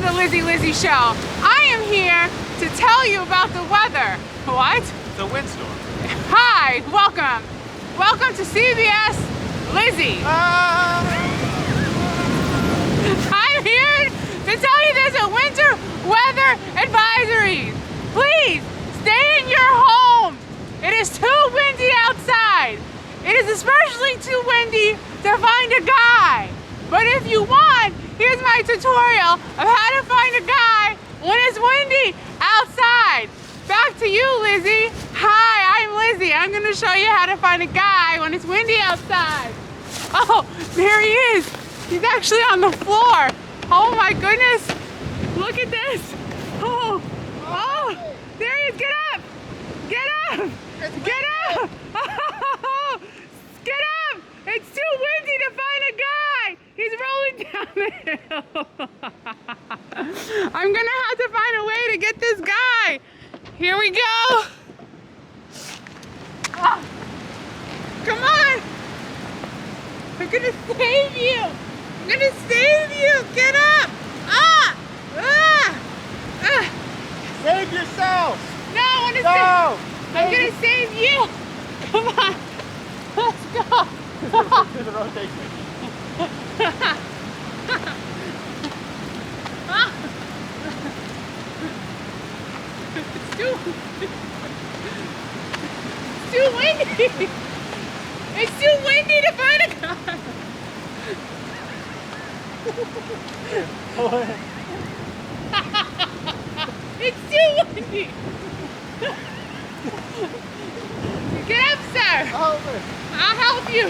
to the Lizzie Show. I am here to tell you about the weather. What? It's a windstorm. Hi, welcome. Welcome to CBS Lizzie. I'm here to tell you there's a winter weather advisory. Please stay in your home. It is too windy outside. It is especially too windy to find a guy. But if you want, here's my tutorial of how to find a guy when it's windy outside. Back to you, Lizzie. Hi, I'm Lizzie. I'm going to show you how to find a guy when it's windy outside. Oh, there he is. He's actually on the floor. Oh my goodness. Look at this. Oh, there he is. Get up. Get up. Get up. Get up. It's too windy to find a guy. He's rolling down the hill. I'm going to have to find a way to get this guy. Here we go. Oh, come on. I'm going to save you. I'm going to save you. Get up. Save yourself! No, I want to save. I'm going to save you. Come on. Let's go. Do the rotation. It's too windy. It's too windy to find a car. It's too windy. Get up, sir. I'll help you.